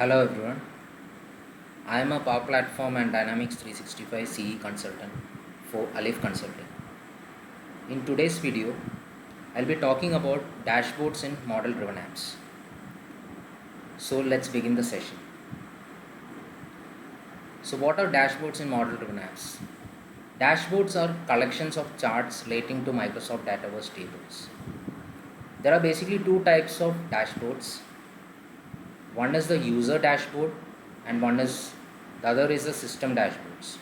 Hello everyone, I am a Power Platform and Dynamics 365 CE consultant for Alif Consulting. In today's video, I'll be talking about dashboards in model-driven apps. So let's begin the session. So what are dashboards in model-driven apps? Dashboards are collections of charts relating to Microsoft Database tables. There are basically two types of dashboards. One is the user dashboard and the other is the system dashboards.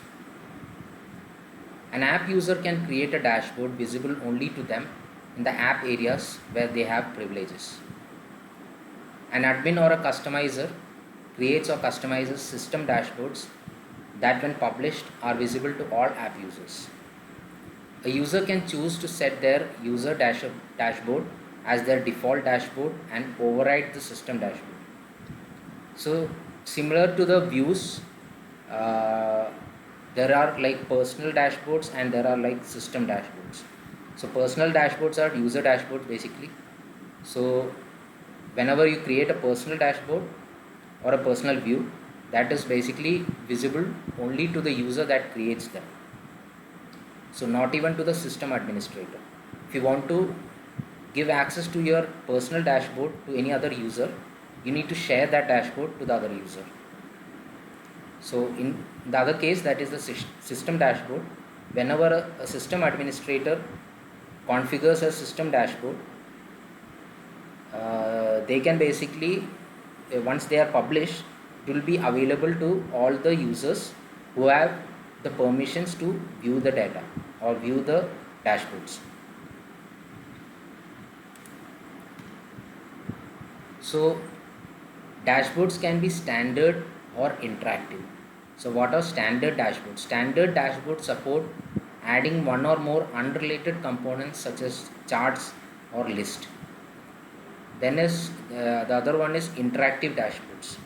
An app user can create a dashboard visible only to them in the app areas where they have privileges. An admin or a customizer creates or customizes system dashboards that when published are visible to all app users. A user can choose to set their user dashboard as their default dashboard and override the system dashboard. So similar to the views, there are like personal dashboards and there are like system dashboards. So personal dashboards are user dashboards basically. So whenever you create a personal dashboard or a personal view, that is basically visible only to the user that creates them. So not even to the system administrator. If you want to give access to your personal dashboard to any other user, you need to share that dashboard to the other user. So in the other case, that is the system dashboard. Whenever a system administrator configures a system dashboard, they can basically, once they are published, it will be available to all the users who have the permissions to view the data or view the dashboards. So dashboards can be standard or interactive. So what are standard dashboards? Standard dashboards support adding one or more unrelated components such as charts or list. Then the other one is interactive dashboards.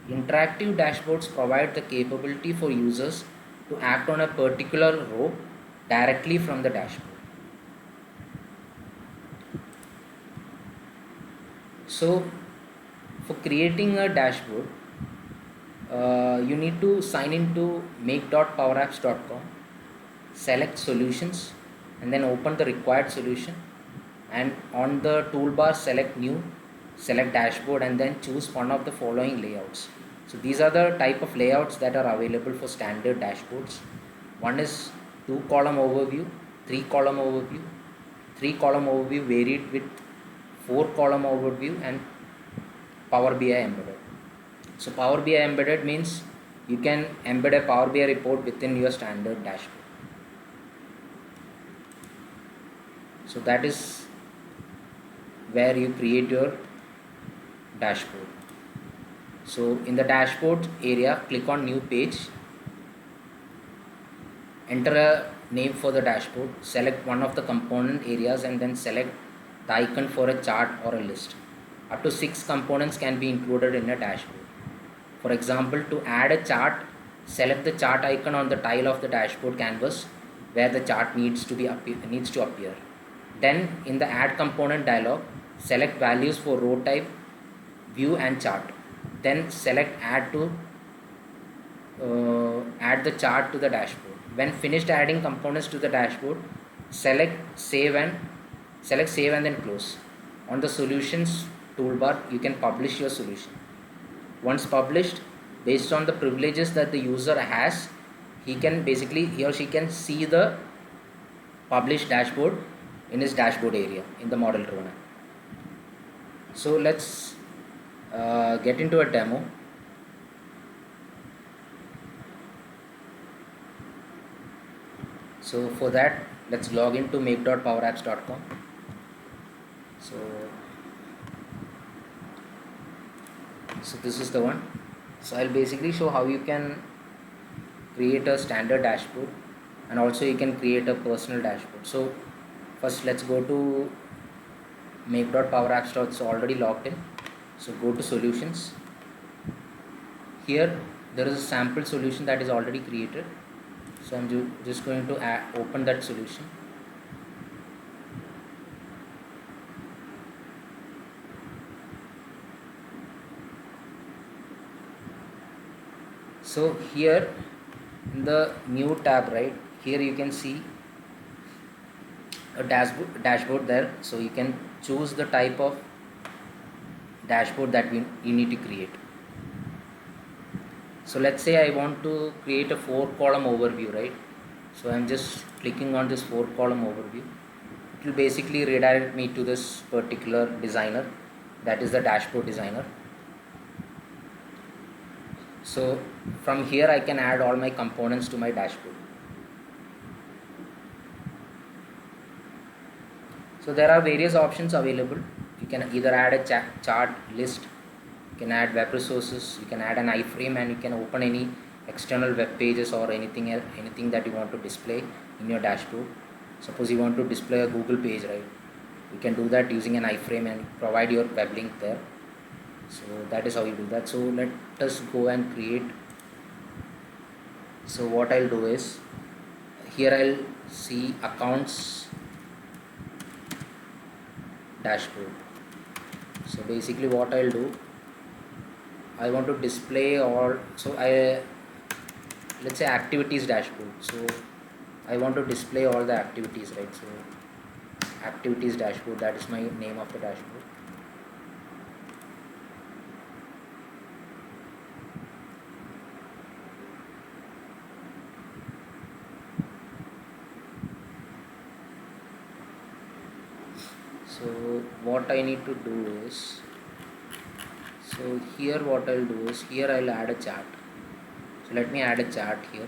Interactive dashboards provide the capability for users to act on a particular row directly from the dashboard. So for creating a dashboard, you need to sign into make.powerapps.com, select solutions and then open the required solution, and on the toolbar select new, select dashboard and then choose one of the following layouts. So these are the type of layouts that are available for standard dashboards. One is 2-column overview, 3-column overview, 3-column overview varied with 4-column overview, and Power BI embedded. So Power BI embedded means you can embed a Power BI report within your standard dashboard. So that is where you create your dashboard. So in the dashboard area, click on new page, enter a name for the dashboard, select one of the component areas and then select the icon for a chart or a list. Up to 6 components can be included in a dashboard. For example, to add a chart, select the chart icon on the tile of the dashboard canvas where the chart needs to appear. Then in the add component dialog, select values for row type, view and chart. Then select add the chart to the dashboard. When finished adding components to the dashboard, select save and then close. On the solutions toolbar, you can publish your solution. Once published, based on the privileges that the user has, he or she can see the published dashboard in his dashboard area in the model driven app. So let's get into a demo. So for that, let's log into make.powerapps.com. So this is the one. So I'll basically show how you can create a standard dashboard and also you can create a personal dashboard. So first let's go to make.powerapps. It's already logged in. So go to solutions. Here there is a sample solution that is already created. So I'm just going to open that solution. So here in the new tab, right, here you can see a dashboard there, so you can choose the type of dashboard that you need to create. So let's say I want to create a 4-column overview, right? So I'm just clicking on this 4-column overview. It will basically redirect me to this particular designer, that is the dashboard designer. So from here I can add all my components to my dashboard. So there are various options available. You can either add a chart list, you can add web resources, you can add an iframe, and you can open any external web pages or anything else, anything that you want to display in your dashboard. Suppose you want to display a Google page, right? You can do that using an iframe and provide your web link there. So that is how you do that. So let us go and create. So what I'll do is, here I'll see accounts dashboard. So basically what I'll do, I want to display all, so let's say activities dashboard. So I want to display all the activities, right? So activities dashboard, that is my name of the dashboard. So what I need to do is, so here what I'll do is, here I'll add a chart. So let me add a chart here.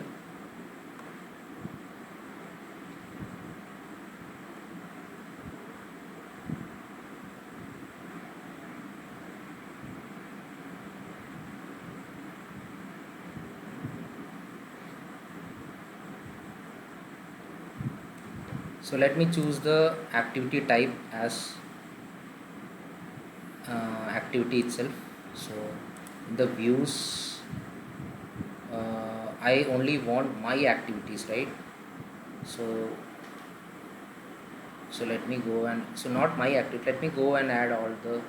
So let me choose the activity type as activity itself. So in the views, I only want my activities, right? So let me go and, so not my activity, let me go and add all the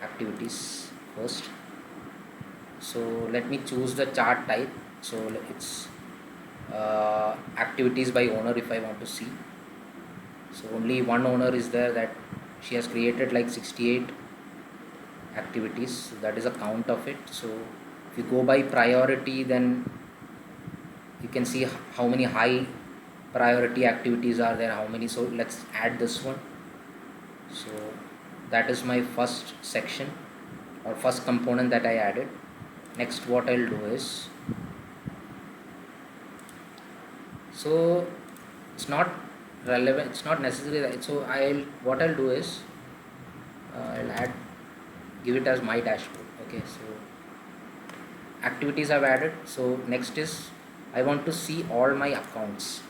activities first. So let me choose the chart type. So it's activities by owner if I want to see. So only one owner is there, that she has created like 68 activities, so that is a count of it. So if you go by priority, then you can see how many high priority activities are there, how many. So let's add this one. So that is my first section or first component that I added. Next what I'll do is, so it's not relevant, it's not necessary, right? So what I'll do is, I'll give it as my dashboard. Okay, so activities I've added. So next is, I want to see all my accounts.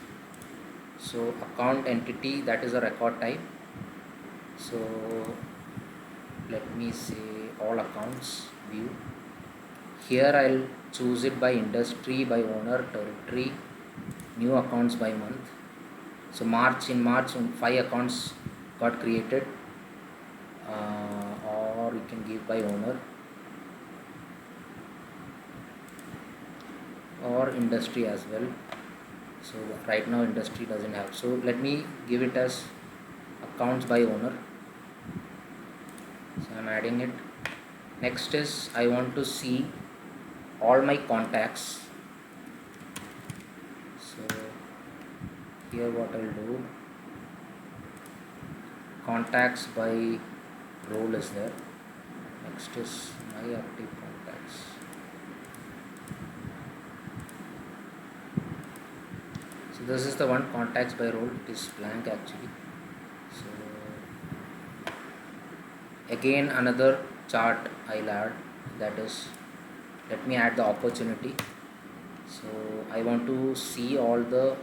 So account entity, that is a record type. So let me say all accounts view. Here I'll choose it by industry, by owner, territory, new accounts by month. So in March 5 accounts got created, or you can give by owner or industry as well. So right now industry doesn't have, so let me give it as accounts by owner. So I'm adding it. Next is, I want to see all my contacts. So here what I'll do, contacts by role is there. Next is my active contacts. So this is the one, contacts by role, it is blank actually. So again another chart I'll add, that is, let me add the opportunity. So I want to see all the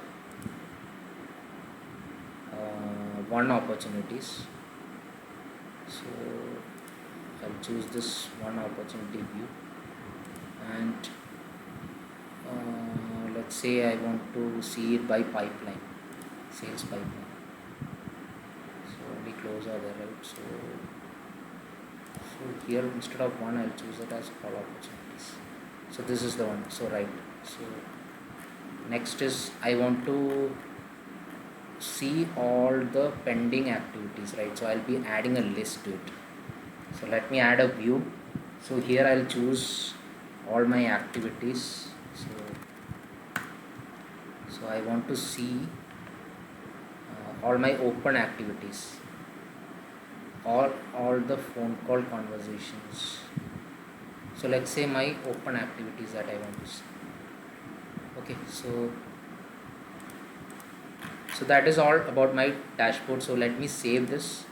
one opportunities. So I'll choose this one opportunity view, and let's say I want to see it by pipeline, sales pipeline. So only close are there, right? So here instead of one, I'll choose it as all opportunities. So this is the one. So right. So next is I want to see all the pending activities, right? So I'll be adding a list to it. So let me add a view. So here I'll choose all my activities. So I want to see all my open activities, all the phone call conversations. So let's say my open activities that I want to see. Okay, so that is all about my dashboard. So let me save this.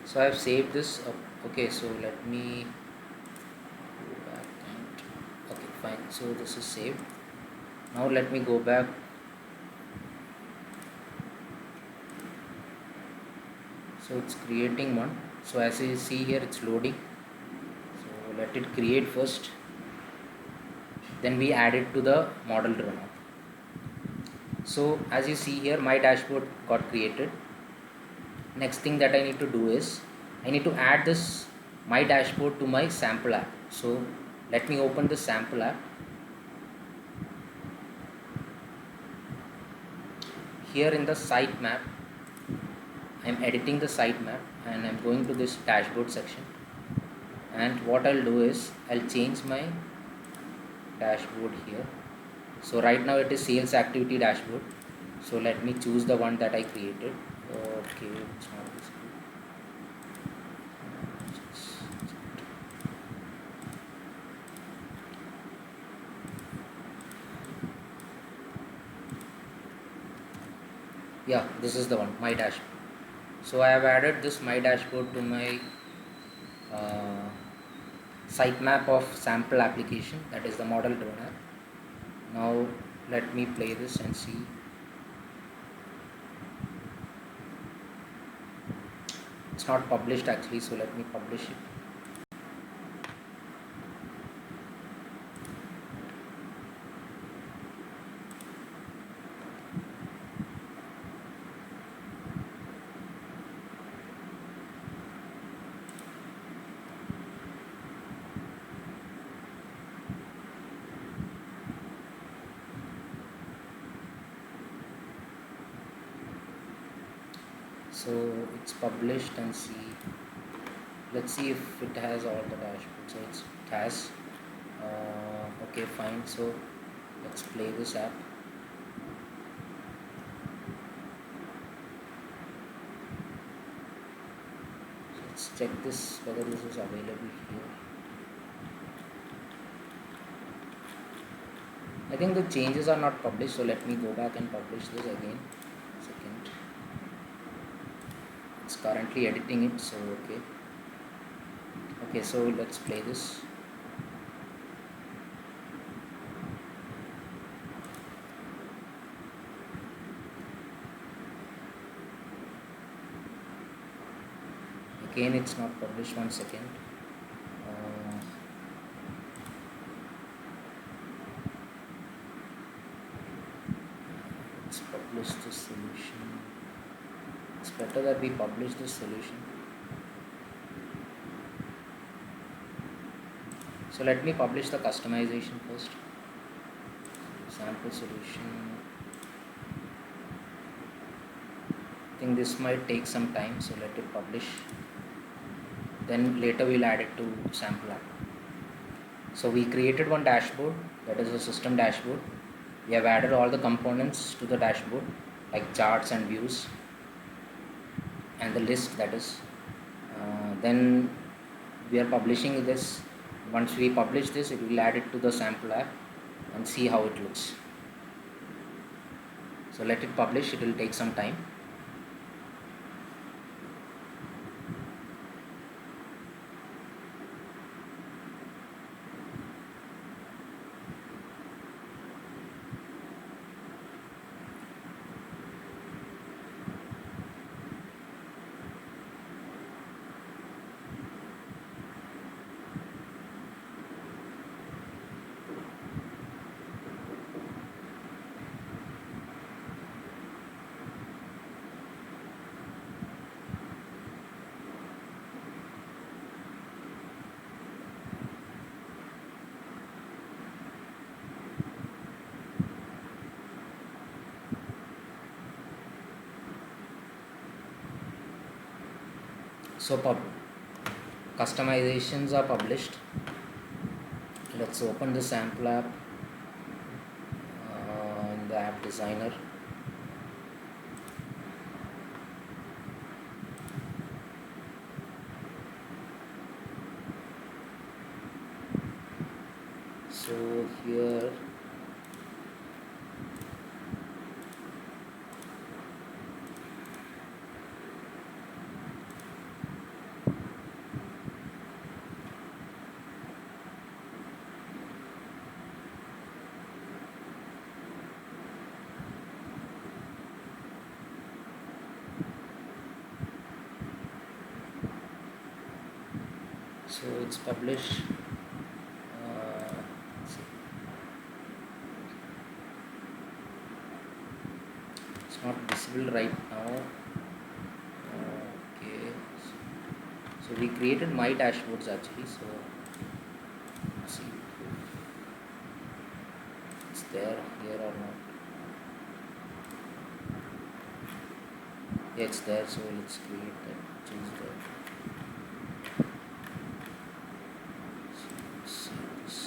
So I've saved this up. Okay, so let me go back and okay, fine. So this is saved. Now let me go back. So it's creating one. So as you see here, it's loading. So let it create first. Then we add it to the model runner. So as you see here, my dashboard got created. Next thing that I need to do is I need to add this my dashboard to my sample app. So let me open the sample app. Here in the sitemap, I'm editing the sitemap and I'm going to this dashboard section, and what I'll do is I'll change my dashboard here. So right now it is sales activity dashboard. So let me choose the one that I created. Okay, it's not this. Yeah, this is the one, my dashboard. So I have added this my dashboard to my sitemap of sample application, that is the model runner. Now let me play this and see. It's not published actually, so let me publish it. So it's published, and see, let's see if it has all the dashboard. So it has okay, fine. So let's play this app. Let's check this whether this is available here. I think the changes are not published, so let me go back and publish this again. Second, it's currently editing it, so okay, so let's play this. Again, it's not published. 1 second. Let's publish this solution. It's better that we publish this solution. So let me publish the customization first. Sample solution. I think this might take some time, so let it publish. Then later we'll add it to sample app. So we created one dashboard, that is a system dashboard. We have added all the components to the dashboard, like charts and views and the list, that is. Then we are publishing this. Once we publish this, it will add it to the sample app and see how it looks. So let it publish, it will take some time. So customizations are published. Let's open the sample app in the app designer. So here so it's published. See. It's not visible right now. Okay, so we created my dashboards actually, so let's see if it's there here or not. Yeah, it's there, so let's create that, change that. So let's see this.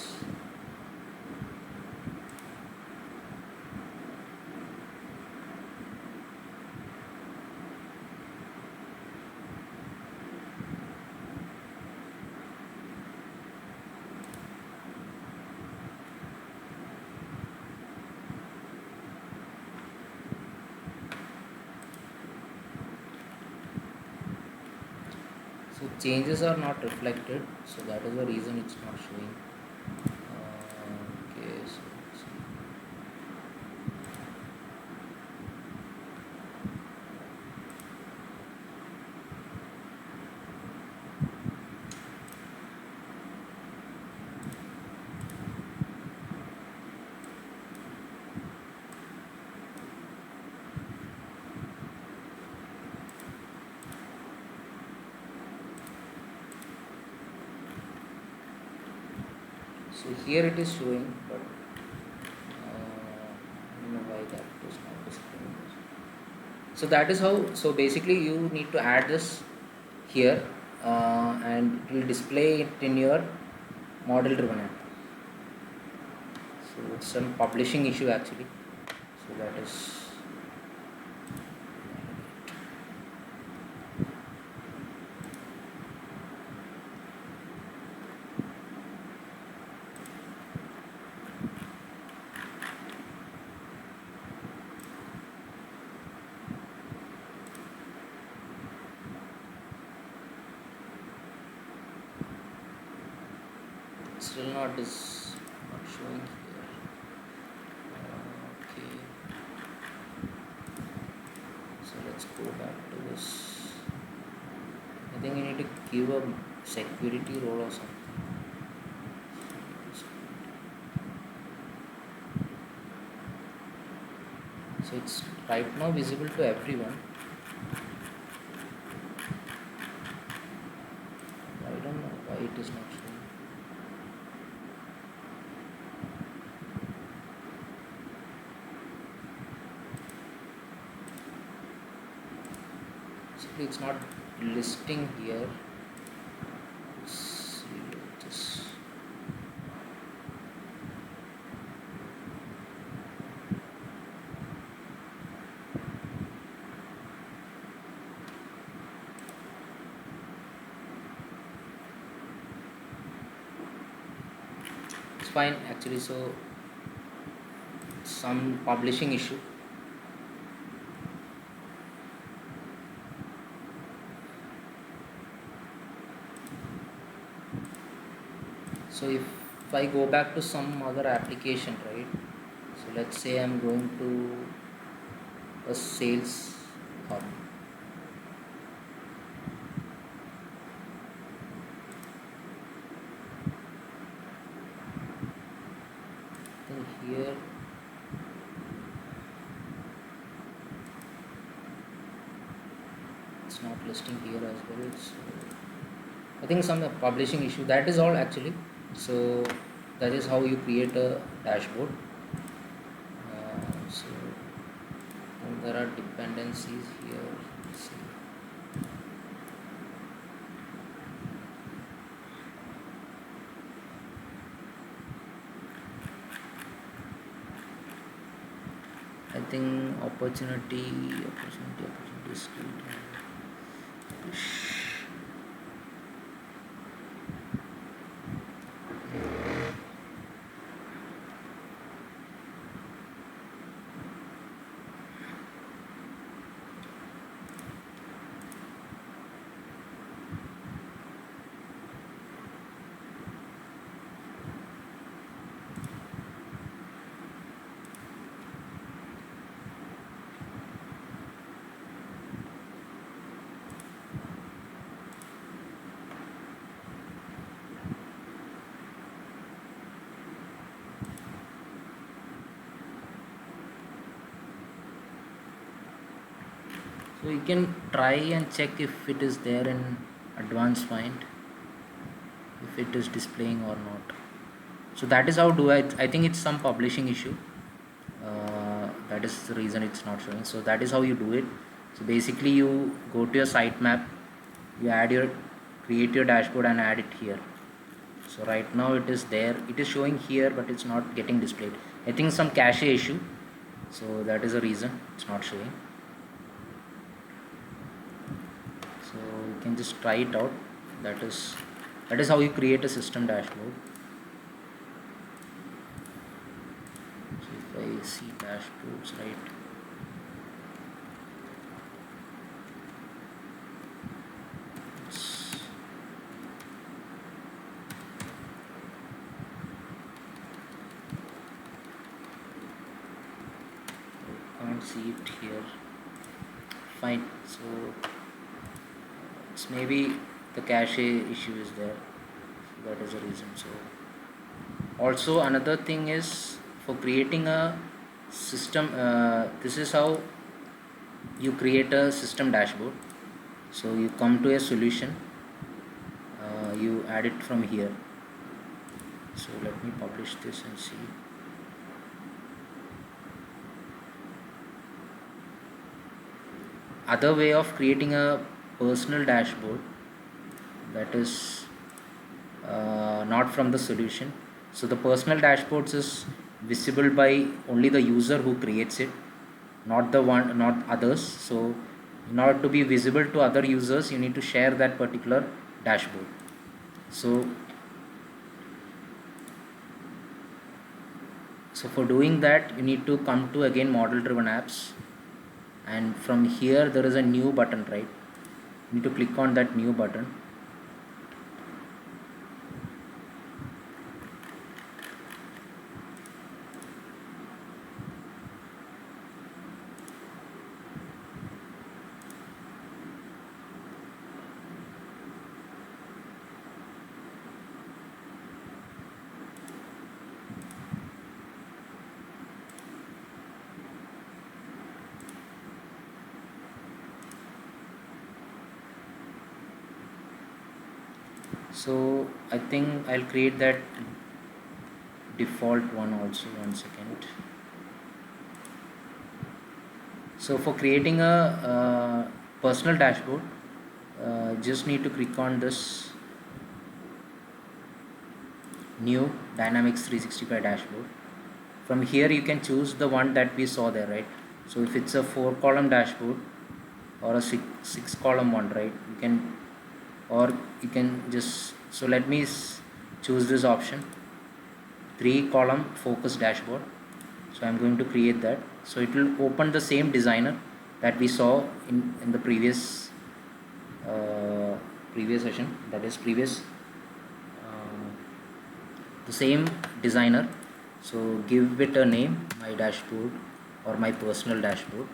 So changes are not reflected, so that is the reason it's not showing. Okay, so let's see. So here it is showing, but I don't know why that is not displaying. So that is how. So basically, you need to add this here, and it will display it in your model-driven app. So it's some publishing issue actually. So that is. Still not showing here. Okay, so let's go back to this. I think you need to give a security role or something. So it's right now visible to everyone. I don't know why it is not showing. It's not listing here. Let's see this. It's fine actually. So some publishing issue. So if I go back to some other application, right? So let's say I'm going to a sales hub. Then here it's not listing here as well. So I think some publishing issue. That is all actually. So that is how you create a dashboard. So and there are dependencies here. Let's see. think opportunity skill. So you can try and check if it is there in advanced find, if it is displaying or not. So that is how do I think it's some publishing issue. That is the reason it's not showing. So that is how you do it. So basically you go to your sitemap, you create your dashboard and add it here. So right now it is there, it is showing here, but it's not getting displayed. I think some cache issue, so that is the reason it's not showing. So you can just try it out. That is how you create a system dashboard. So if I see dashboards, right, can't see it here. Fine. So it's maybe the cache issue is there. So that is the reason. So also another thing is for creating a system. This is how you create a system dashboard. So you come to a solution. You add it from here. So let me publish this and see. Other way of creating a personal dashboard, that is not from the solution. So the personal dashboards is visible by only the user who creates it, not others. So in order to be visible to other users, you need to share that particular dashboard. So for doing that, you need to come to again model driven apps, and from here there is a new button, right? You need to click on that new button. So I think I'll create that default one also. 1 second. So for creating a personal dashboard, just need to click on this new Dynamics 365 dashboard. From here you can choose the one that we saw there, right? So if it's a 4-column dashboard or a 6-column one, right, you can just, so let me choose this option, 3-column focus dashboard. So I'm going to create that. So it will open the same designer that we saw in the previous session, that is the same designer. So give it a name, my dashboard or my personal dashboard.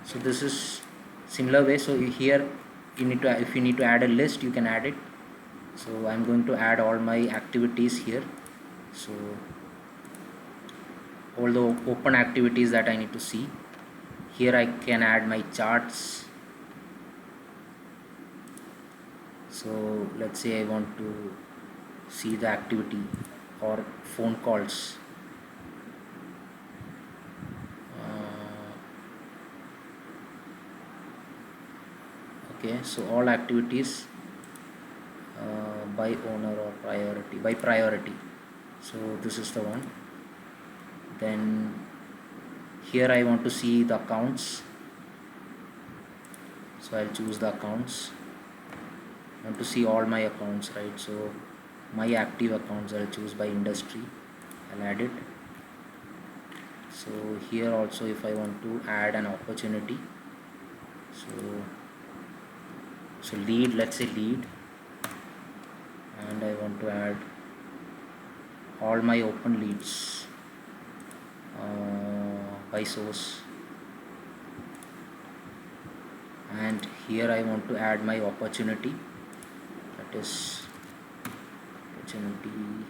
So this is similar way. So here if you need to add a list, you can add it. So I'm going to add all my activities here. So all the open activities that I need to see. Here I can add my charts. So let's say I want to see the activity or phone calls. Okay, so all activities by owner or by priority. So this is the one. Then here I want to see the accounts, so I'll choose the accounts. I want to see all my accounts, right? So my active accounts I'll choose by industry. I'll add it. So here also if I want to add an opportunity, so lead, let's say lead, and I want to add all my open leads by source, and here I want to add my opportunity, that is opportunity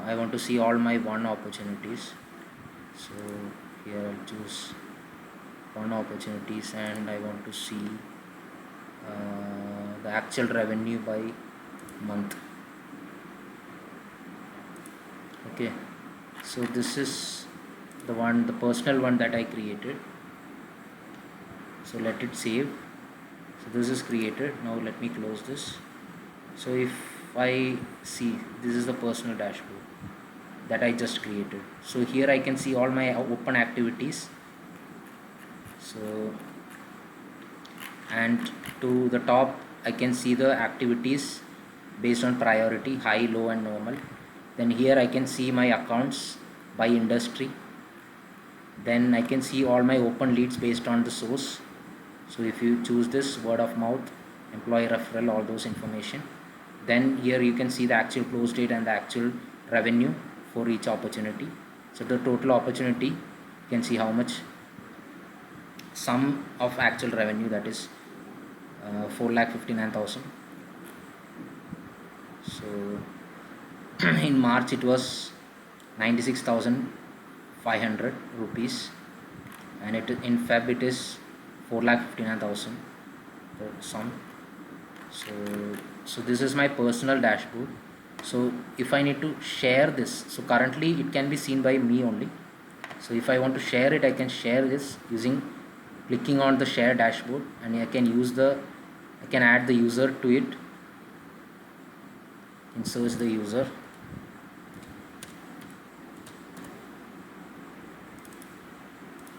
I want to see all my one opportunities. So here I'll choose one opportunities, and I want to see the actual revenue by month. Okay, so this is the one, the personal one that I created. So let it save. So this is created. Now let me close this. So if I see, this is the personal dashboard that I just created. So here I can see all my open activities. So, and to the top I can see the activities based on priority, high, low and normal. Then here I can see my accounts by industry. Then I can see all my open leads based on the source. So if you choose this, word of mouth, employee referral, all those information. Then here you can see the actual close date and the actual revenue for each opportunity. So the total opportunity, you can see how much sum of actual revenue, that is 4,59,000. So in March it was 96,500 rupees, and it in Feb it is 4,59,000 sum. So this is my personal dashboard. So if I need to share this, so currently it can be seen by me only. So if I want to share it, I can share this using clicking on the share dashboard, and I can add the user to it. Insert the user.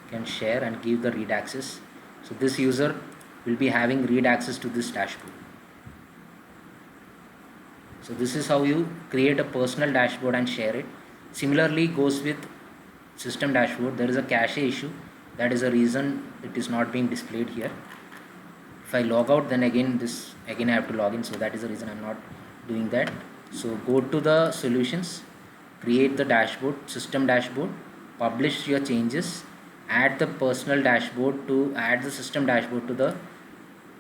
Can share and give the read access. So this user will be having read access to this dashboard. So this is how you create a personal dashboard and share it. Similarly goes with system dashboard. There is a cache issue, that is the reason it is not being displayed here. If I log out, then again I have to log in, so that is the reason I'm not doing that. So go to the solutions, create the dashboard, system dashboard, publish your changes, add the personal dashboard to add the system dashboard to the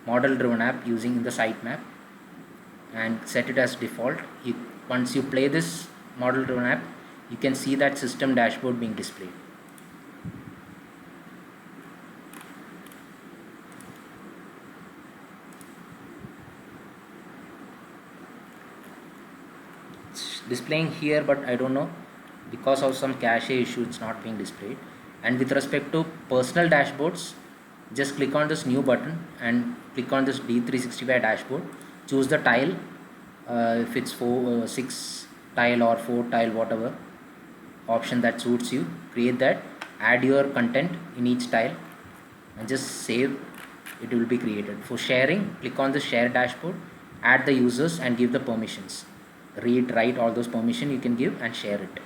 model driven app using the sitemap, and set it as default. Once you play this model driven app, you can see that system dashboard being displayed. It's displaying here, but I don't know, because of some cache issue it's not being displayed. And with respect to personal dashboards, just click on this new button and click on this D365 dashboard. Choose the tile, if it's 6 tile or 4 tile, whatever option that suits you. Create that, add your content in each tile, and just save. It will be created. For sharing, click on the share dashboard, add the users and give the permissions. Read, write, all those permission you can give and share it.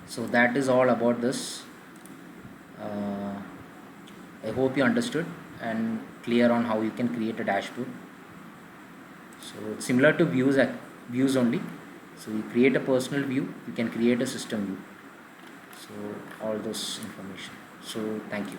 So that is all about this. I hope you understood and clear on how you can create a dashboard. So it's similar to views only. So you create a personal view, you can create a system view. So all those information. So thank you.